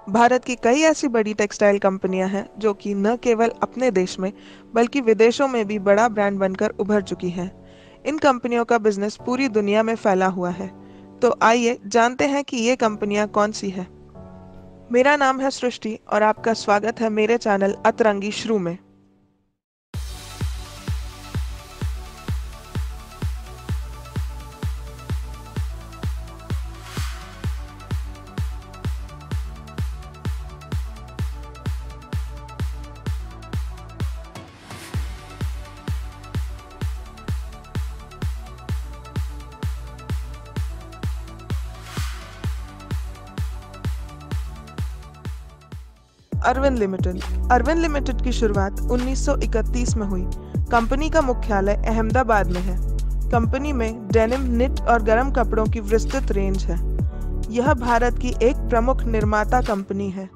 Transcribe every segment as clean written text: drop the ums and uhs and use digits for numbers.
भारत की कई ऐसी बड़ी टेक्सटाइल कंपनियां हैं जो कि न केवल अपने देश में बल्कि विदेशों में भी बड़ा ब्रांड बनकर उभर चुकी हैं। इन कंपनियों का बिजनेस पूरी दुनिया में फैला हुआ है। तो आइए जानते हैं कि ये कंपनियां कौन सी हैं। मेरा नाम है सृष्टि और आपका स्वागत है मेरे चैनल अतरंगी श्रू में। अरविंद लिमिटेड। अरविंद लिमिटेड की शुरुआत 1931 में हुई। कंपनी का मुख्यालय अहमदाबाद में है। कंपनी में डेनिम, निट और गर्म कपड़ों की विस्तृत रेंज है। यह भारत की एक प्रमुख निर्माता कंपनी है।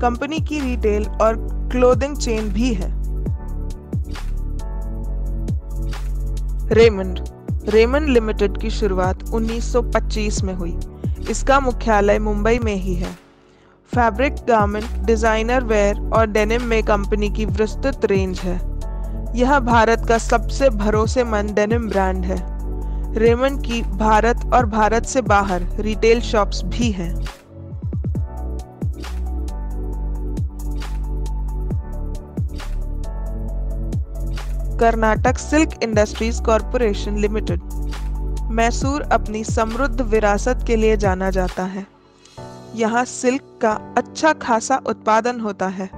कंपनी की रिटेल और क्लोथिंग चेन भी है। रेमंड। रेमंड लिमिटेड की शुरुआत 1925 में हुई। इसका मुख्यालय मुंबई में ही है। फैब्रिक, गारमेंट, डिजाइनर वेयर और डेनिम में कंपनी की विस्तृत रेंज है। यह भारत का सबसे भरोसेमंद डेनिम ब्रांड है। रेमंड की भारत और भारत से बाहर रिटेल शॉप्स भी हैं। Karnataka silk industries corporation limited. Mysore अपनी समृद्ध विरासत के लिए जाना जाता है। यहाँ सिल्क का अच्छा खासा उत्पादन होता है।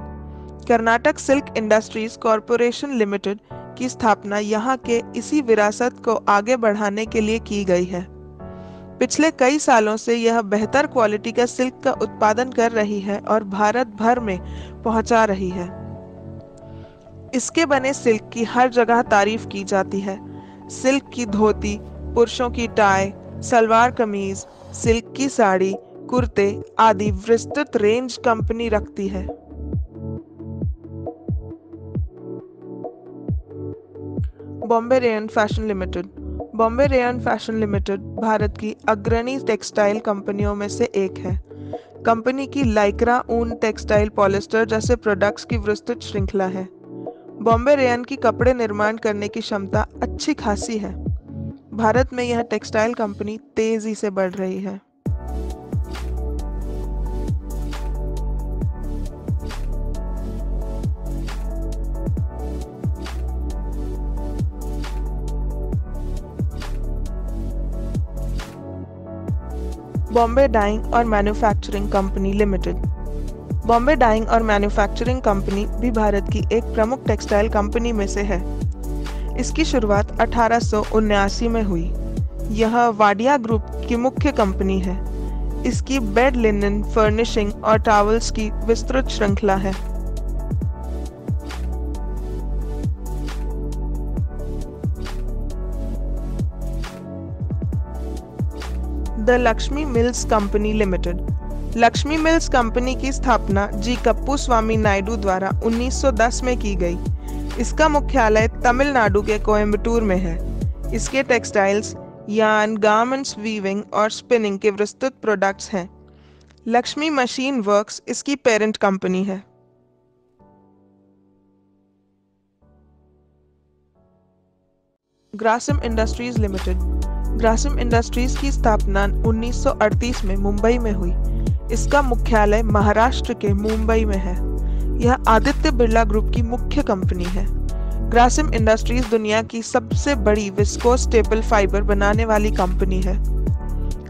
Karnataka silk industries corporation limited की स्थापना यहाँ के इसी विरासत को आगे बढ़ाने के लिए की गई है। पिछले कई सालों से यह बेहतर क्वालिटी का सिल्क का उत्पादन कर रही है और भारत भर में पहुंचा रही है। इसके बने सिल्क की हर जगह तारीफ की जाती है। सिल्क की धोती, पुरुषों की टाई, सलवार कमीज, सिल्क की साड़ी, कुर्ते आदि विस्तृत रेंज कंपनी रखती है। Bombay rayon fashion limited. Bombay rayon fashion limited Bharat की अग्रणी टेक्सटाइल कंपनियों में से एक है। कंपनी की लाइक्रा, ऊन, टेक्सटाइल, पॉलिस्टर जैसे प्रोडक्ट्स की विस्तृत श्रृंखला है। बॉम्बे रेयन की कपड़े निर्माण करने की क्षमता अच्छी खासी है। भारत में यह टेक्सटाइल कंपनी तेजी से बढ़ रही है। बॉम्बे डाइंग और manufacturing company limited. Bombay dyeing और मैन्युफैक्चरिंग कंपनी भी भारत की एक प्रमुख टेक्सटाइल कंपनी में से है। इसकी शुरुआत 1879 में हुई। यह वाडिया ग्रुप की मुख्य कंपनी है। इसकी बेड लिनन, फर्निशिंग और टॉवल्स की विस्तृत श्रृंखला है। The Lakshmi mills company limited. Lakshmi mills company की स्थापना जी कप्पू स्वामी नायडू द्वारा 1910 में की गई। इसका मुख्यालय तमिलनाडु के कोयम्बटूर में है। इसके टेक्सटाइल्स, यार्न, गारमेंट्स, वीविंग और स्पिनिंग के विस्तृत प्रोडक्ट्स हैं। लक्ष्मी मशीन वर्क्स इसकी पेरेंट कंपनी है। Grasim industries limited. Grasim industries की स्थापना 1938 में मुंबई में हुई। इसका मुख्यालय महाराष्ट्र के मुंबई में है। यह आदित्य बिरला ग्रुप की मुख्य कंपनी है। ग्रासिम इंडस्ट्रीज दुनिया की सबसे बड़ी विस्कोस स्टेपल फाइबर बनाने वाली कंपनी है।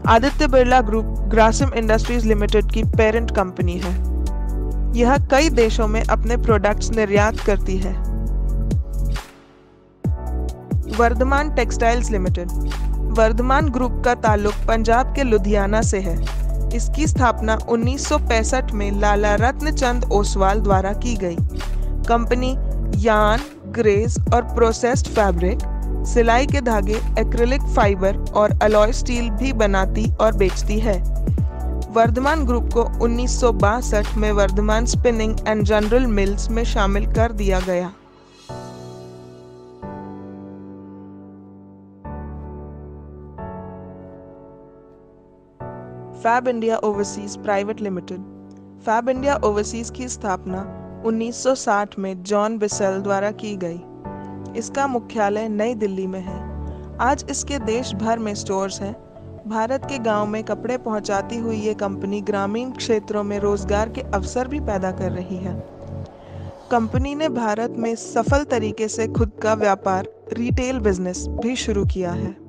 Aditya Birla group Grasim industries limited की पेरेंट कंपनी है। यह कई देशों में अपने प्रोडक्ट्स निर्यात करती है। Vardhman textiles limited. Vardhman group का ताल्लुक पंजाब के लुधियाना से है। इसकी स्थापना 1965 में लाला रत्नचंद ओसवाल द्वारा की गई। कंपनी यार्न, ग्रेज और प्रोसेस्ड फैब्रिक, सिलाई के धागे, एक्रिलिक फाइबर और अलॉय स्टील भी बनाती और बेचती है। वर्धमान ग्रुप को 1962 में Vardhman spinning and general mills में शामिल कर दिया गया। Fab India overseas private limited. Fab India overseas की स्थापना 1960 में जॉन बिसेल द्वारा की गई। इसका मुख्यालय नई दिल्ली में है। आज इसके देश भर में स्टोर्स हैं। भारत के गांव में कपड़े पहुंचाती हुई ये कंपनी ग्रामीण क्षेत्रों में रोजगार के अवसर भी पैदा कर रही है। कंपनी ने भारत में सफल तरीके से खुद का व्यापार रिटेल बिजनेस भी शुरू किया है।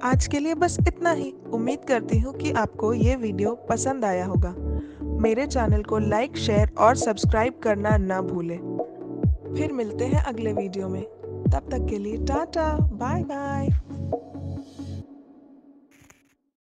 आज के लिए बस इतना ही। उम्मीद करती हूँ कि आपको ये वीडियो पसंद आया होगा। मेरे चैनल को लाइक, शेयर और सब्सक्राइब करना ना भूलें। फिर मिलते हैं अगले वीडियो में। तब तक के लिए टाटा, बाय बाय।